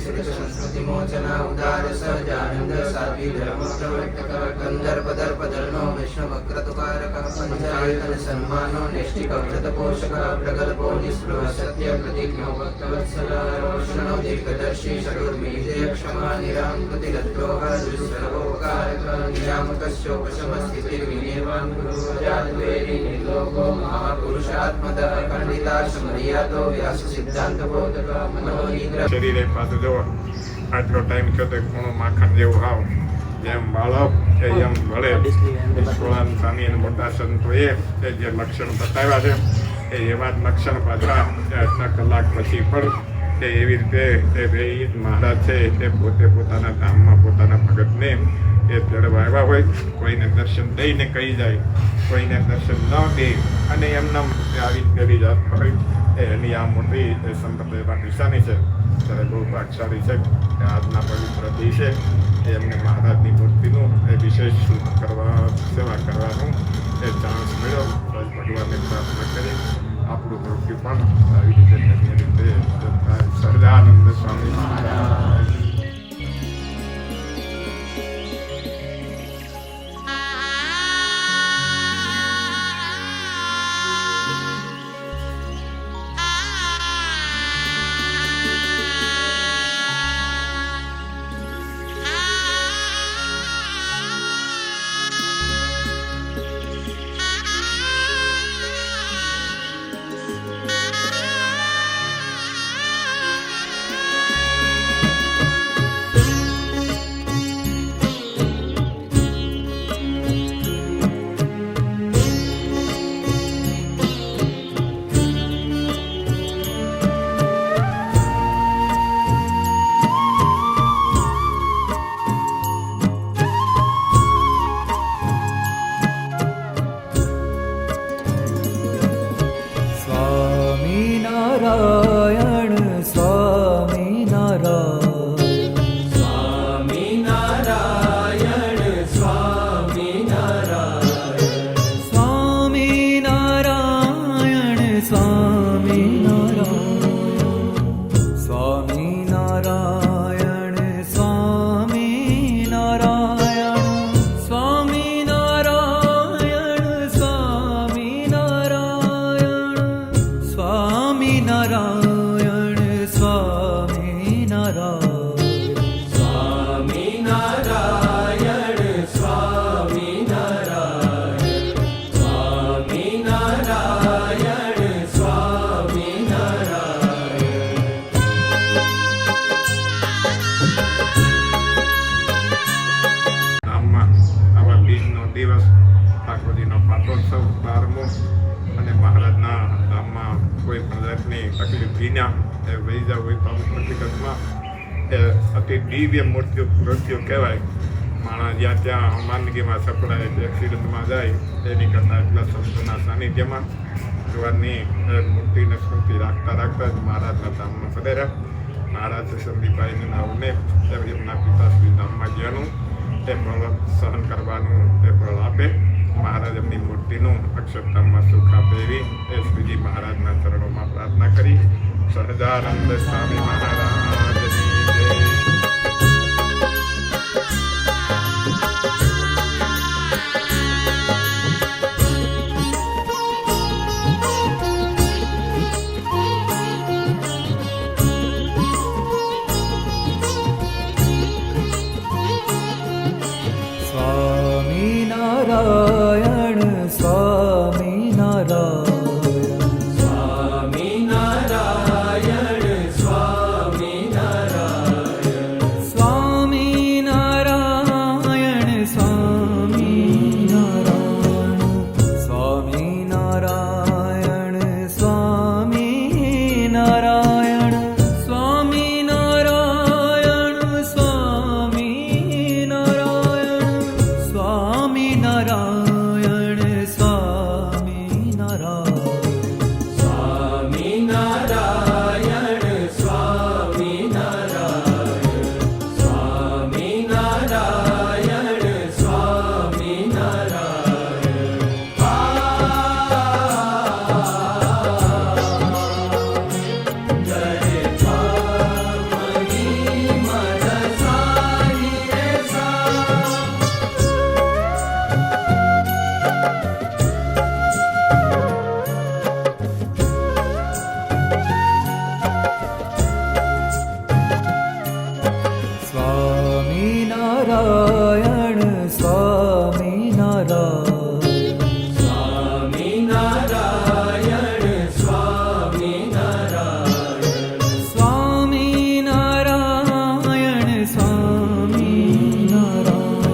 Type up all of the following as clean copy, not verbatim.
श्रुत संस्कृति मोचना उदार सहजानंद साध्वी धर्म प्रवर्तक कंदर्प दर्प दर्नो विष्णु वक्रतुकारक पंचायतन सम्मानो निष्ठिक व्रत पोषक प्रगल्भो निस्पृह सत्य प्रतिज्ञो भक्तवत्सल रोषणो दीर्घदर्शी षडुर्मीजे क्षमा निराकृति लद्रोह दुष्सर्वोपकारक नियामकस्योपशमस्थितिर्विनिर्वाण गुरुजाद्वेरि निर्लोको महापुरुषात्मतः पंडिताश्मर्यादो व्यास सिद्धांत बोधक मनोनिग्रह શરીરે પાછું જો આટલો ટાઈમ થયો તો ઘણું માખણ જેવું હાવ જેમ બાળક કે એમ વળે નિષ્કુળાન સ્વામી અને મોટા સંતોએ જે લક્ષણ બતાવ્યા છે એ એવા જ લક્ષણ પાછા 8 કલાક પછી પણ તે એવી રીતે એ ભાઈ મહારાજ છે તે પોતે પોતાના ધામમાં પોતાના ભગતને એ તેડવા આવ્યા હોય, કોઈને દર્શન દઈને કહી જાય, કોઈને દર્શન ન દે અને એમના આવી કરી જાત હોય એની આ મોટી સંપ્રદાયમાં નિશાની છે. ત્યારે બહુ ભાગશાળી છે કે આજના પવિત્ર દિવસે એમને મહારાજની મૂર્તિનું એ વિશેષ સેવા કરવાનું એ ચાન્સ મળ્યો. બસ ભગવાનને પ્રાર્થના કરી આપણું મૃત્યુ પણ આવી રીતે સહજાનંદ સ્વામી મહારાજ. દિવસ ઠાકોરજીનો પાટોત્સવ પ્રારંભો અને મહારાજના ધામમાં કોઈ પણ જાતની તકલીફ વિના એ વહી જાવ હોય તો હકીકતમાં એ અતિ દિવ્ય મૃત્યુ કહેવાય. માણસ જ્યાં ત્યાં માંદગીમાં સપડાય એક્સિડન્ટમાં જાય એની કરતાં એટલા સંતોના સાનિધ્યમાં ભગવાનની મૂર્તિને સ્મૃતિ રાખતા જ મહારાજના ધામમાં પધાર્યા. મહારાજ સંદીપાઈના નાવને એમના પિતાશ્રી ધામમાં ગયાનું તે ફળ સહન કરવાનું તે ફળ આપે. મહારાજ એમની મૂર્તિનું અક્ષરધામમાં સુખ આપે એવી એ શ્રીજી મહારાજના ચરણોમાં પ્રાર્થના કરી. સહજાનંદ સ્વામી મહારાજની જય. સ્વામિનારાયણ સ્વામિનારાયણ સ્વામિનારાયણ સ્વામિનારાયણ નારાયણ સ્વામી નારાયણ સ્વામી નારાયણ સ્વામી નારાયણ સ્વામી નારાયણ સ્વામી નારાયણ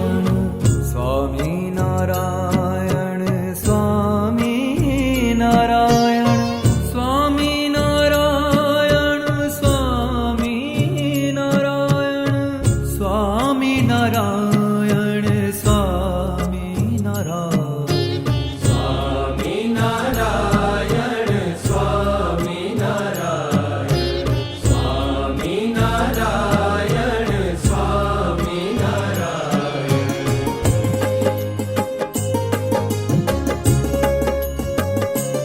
સ્વામી નારાયણ સ્વામી નારાયણ સ્વામી નારાયણ સ્વામી નારાયણ સ્વામી નારાયણ સ્વામી નારાયણ સ્વામી નારાયણ સ્વામી નારાયણ સ્વામી નારાયણ સ્વામી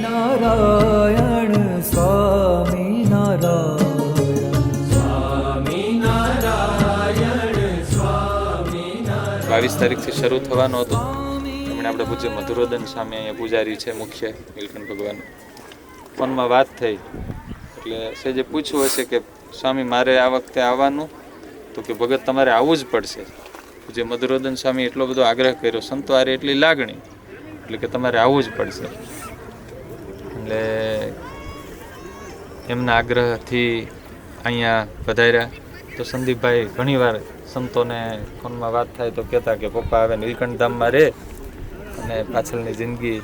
નારાયણ સ્વામી નારાયણ સ્વામી નારાયણ સ્વામી નારાયણ સ્વામી નારાયણ 22 તારીખથી શરૂ થવાનો હતો. એમણે આપણે પૂજ્ય મધુરોદન સ્વામી અહીંયા પૂજારી છે મુખ્ય નીલકંઠ ભગવાન. ફોનમાં વાત થઈ એટલે સેજે પૂછ્યું હશે કે સ્વામી મારે આ વખતે આવવાનું, તો કે ભગત તમારે આવવું જ પડશે. પૂજ્ય મધુરોદન સ્વામી એટલો બધો આગ્રહ કર્યો, સંતો આરે એટલી લાગણી એટલે કે તમારે આવવું જ પડશે. એટલે એમના આગ્રહથી અહીંયા પધાર્યા. તો સંદીપભાઈ ઘણીવાર સંતોને ફોનમાં વાત થાય તો કહેતા કે પપ્પા હવે નીલકંઠ ધામમાં રહે અને પાછળની જિંદગી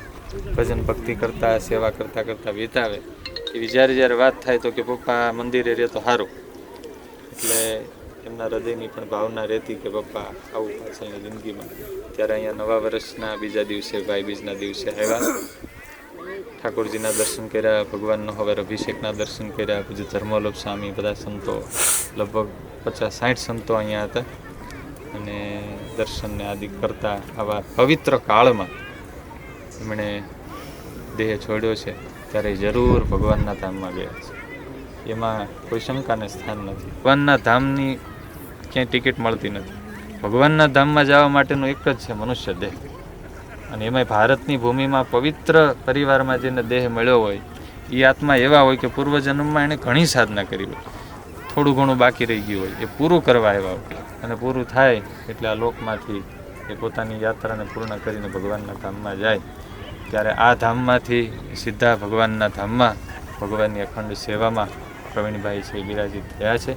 ભજન ભક્તિ કરતા સેવા કરતાં કરતાં વિતાવે. એવી જ્યારે વાત થાય તો કે પપ્પા મંદિરે રહે તો સારું. એટલે એમના હૃદયની પણ ભાવના રહેતી કે પપ્પા આવું પાછળની જિંદગીમાં. ત્યારે અહીંયા નવા વર્ષના બીજા દિવસે ભાઈ બીજના દિવસે આવ્યા, ઠાકોરજીના દર્શન કર્યા, ભગવાનનો હવાર અભિષેકના દર્શન કર્યા. પછી ધર્મવલ્લભ સ્વામી, બધા સંતો, લગભગ 50-60 સંતો અહીંયા હતા. અને દર્શનને આદિ કરતા આવા પવિત્ર કાળમાં એમણે દેહ છોડ્યો છે, ત્યારે જરૂર ભગવાનના ધામમાં ગયા છે. એમાં કોઈ શંકાને સ્થાન નથી. ભગવાનના ધામની ક્યાંય ટિકિટ મળતી નથી. ભગવાનના ધામમાં જવા માટેનો એક જ છે મનુષ્ય દેહ. અને એમાંય ભારતની ભૂમિમાં પવિત્ર પરિવારમાં જેને દેહ મળ્યો હોય એ આત્મા એવા હોય કે પૂર્વજન્મમાં એણે ઘણી સાધના કરી હોય, થોડું ઘણું બાકી રહી ગયું હોય, એ પૂરું કરવા આવ્યા હોય. અને પૂરું થાય એટલે આ લોકમાંથી એ પોતાની યાત્રાને પૂર્ણ કરીને ભગવાનના ધામમાં જાય. ત્યારે આ ધામમાંથી સીધા ભગવાનના ધામમાં ભગવાનની અખંડ સેવામાં પ્રવીણભાઈ છે બિરાજિત થયા છે.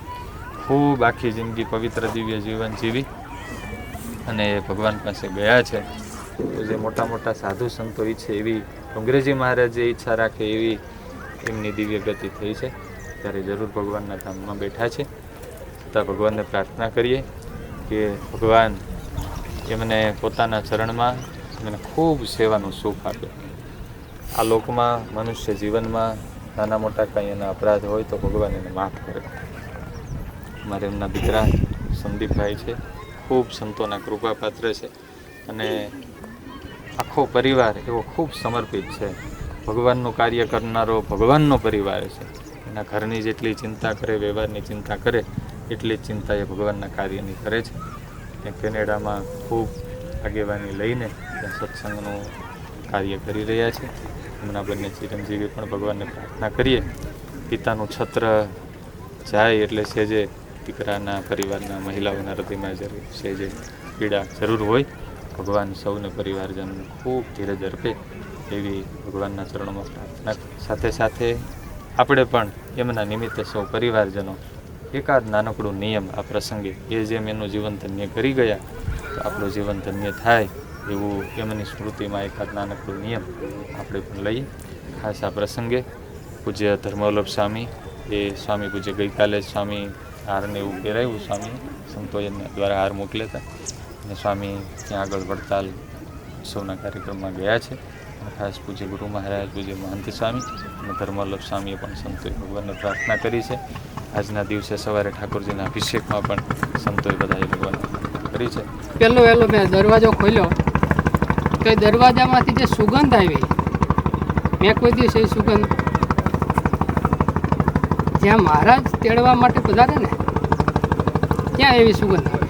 ખૂબ આખી જિંદગી પવિત્ર દિવ્ય જીવન જીવી અને ભગવાન પાસે ગયા છે. તો જે મોટા મોટા સાધુ સંતો છે એવી અંગ્રેજી મહારાજે ઈચ્છા રાખે એવી એમની દિવ્ય ગતિ થઈ છે. ત્યારે જરૂર ભગવાનના ધામમાં બેઠા છે. છતાં ભગવાનને પ્રાર્થના કરીએ કે ભગવાન એમને પોતાના ચરણમાં એમને ખૂબ સેવાનું સુખ આપે. આ લોકમાં મનુષ્ય જીવનમાં નાના મોટા કાંઈ એના અપરાધ હોય તો ભગવાન એને માફ કરે. મારે એમના દીકરા સંદીપભાઈ છે, ખૂબ સંતોના કૃપાપાત્ર છે અને આખો પરિવાર એવો ખૂબ સમર્પિત છે. ભગવાનનું કાર્ય કરનારો ભગવાનનો પરિવાર છે. એના ઘરની જેટલી ચિંતા કરે, વ્યવહારની ચિંતા કરે, એટલી જ ચિંતા એ ભગવાનના કાર્યની કરે છે. એ કેનેડામાં ખૂબ આગેવાની લઈને ત્યાં સત્સંગનું કાર્ય કરી રહ્યા છે. એમના બંને ચિરંજીવી પણ ભગવાનને પ્રાર્થના કરીએ પિતાનું છત્ર જાય એટલે સેજે દીકરાના પરિવારના મહિલાઓના હૃદયમાં જરૂર સેજે પીડા જરૂર હોય. ભગવાન સૌને પરિવારજનોને ખૂબ ધીરજ અર્પે એવી ભગવાનના ચરણોમાં પ્રાર્થના. સાથે સાથે આપણે પણ એમના નિમિત્તે સૌ પરિવારજનો એકાદ નાનકડું નિયમ આ પ્રસંગે એ જેમ એનું જીવન ધન્ય કરી ગયા તો આપણું જીવન ધન્ય થાય એવું એમની સ્મૃતિમાં એકાદ નાનકડું નિયમ આપણે પણ લઈએ. ખાસ આ પ્રસંગે પૂજ્ય ધર્મવલ્લભ સ્વામી એ સ્વામી પૂજ્ય ગઈકાલે સ્વામી હારને એવું પહેરાવ્યું, સ્વામી સંતોએ દ્વારા હાર મોકલ્યા હતા અને સ્વામી ત્યાં આગળ વડતાલ ઉત્સવના કાર્યક્રમમાં ગયા છે. અને ખાસ પૂજ્ય ગુરુ મહારાજ, પૂજ્ય મહંત સ્વામી અને ધર્મવલ્લભ સ્વામીએ પણ સંતોએ ભગવાનને પ્રાર્થના કરી છે. આજના દિવસે સવારે ઠાકોરજીના અભિષેકમાં પણ સંતોએ બધાએ ભગવાનને કરી છે. પહેલો વહેલો મેં દરવાજો ખોલ્યો કે દરવાજામાંથી જે સુગંધ આવી, મેં કોઈ દિવસ એ સુગંધ જ્યાં મહારાજ તેડવા માટે પધારે ને ત્યાં એવી સુગંધ આવે.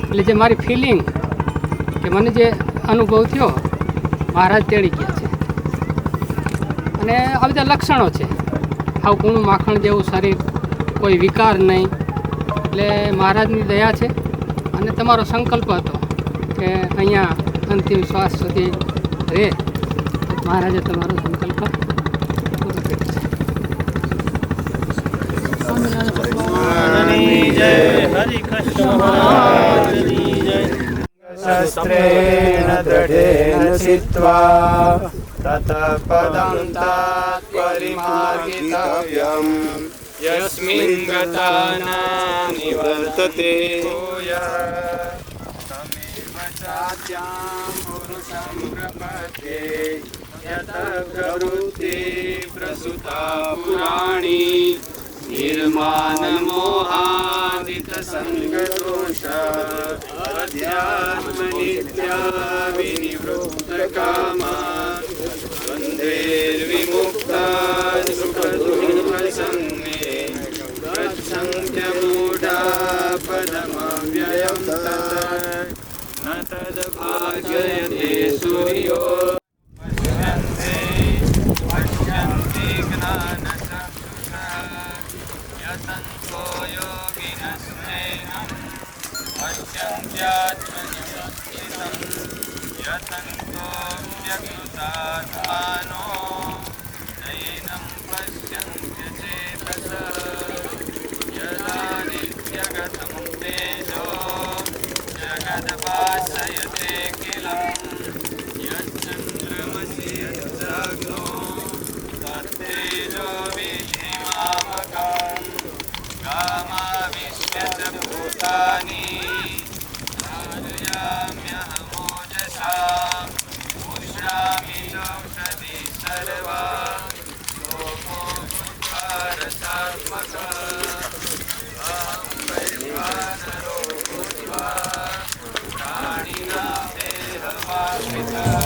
એટલે જે મારી ફિલિંગ કે મને જે અનુભવ થયો મહારાજ તેડી ગયા છે. અને આ બધા લક્ષણો છે. આવ કૂણું માખણ જેવું શરીર, કોઈ વિકાર નહીં. એટલે મહારાજની દયા છે. અને તમારો સંકલ્પ હતો કે અહીંયા અંતિમ શ્વાસ સુધી રહે. મહારાજે તમારો સંકલ્પ પૂરો કર્યો છે. શસ્ત્રેણ દૃઢેન ચિત્વા તત પદં તાત પરિમાર્ગિતવ્યમ યસ્મિન ગતા ન નિવર્તતે તમેવ ચાદ્યાં પુરુષં પ્રપદ્યે યત પ્રવૃત્તિ પ્રસૂતા પુરાણી નિર્માન મોહાદિત સંગદોષ અધ્યાત્મ નિત્યા વિનિવૃત્ત કામા બંધેર્વિમુક્તા સુખ દુઃખ સંગે ગચ્છન્ત્ય મૂઢા પદમવ્યયં તત ન તદ ભાગ્યતે સૂર્યો પશ્યન્તિ જ્ઞાનચક્ષુષા યતન્તો યોગિનસ્નેહં પશ્યન્ત્યાત્મનિવર્તિतं યતન્તો વ્યક્તાત્માનો નૈनं પશ્યન્ત્યચેતસઃ યદા નિત્યગतं તેજો જગદ્ભાસયતે કિલં યચ્ચन्द्रमसि यच्चाग्नो तत्तेजो विद्धिमामकम् गामाविश्यच भूतानि धारयाम्यहमोजसा पुष्यामि चौषधि सर्वा सोमो भूत्वा रसात्मकः परिवानरो भूत्वा प्राणिनां देहवासितः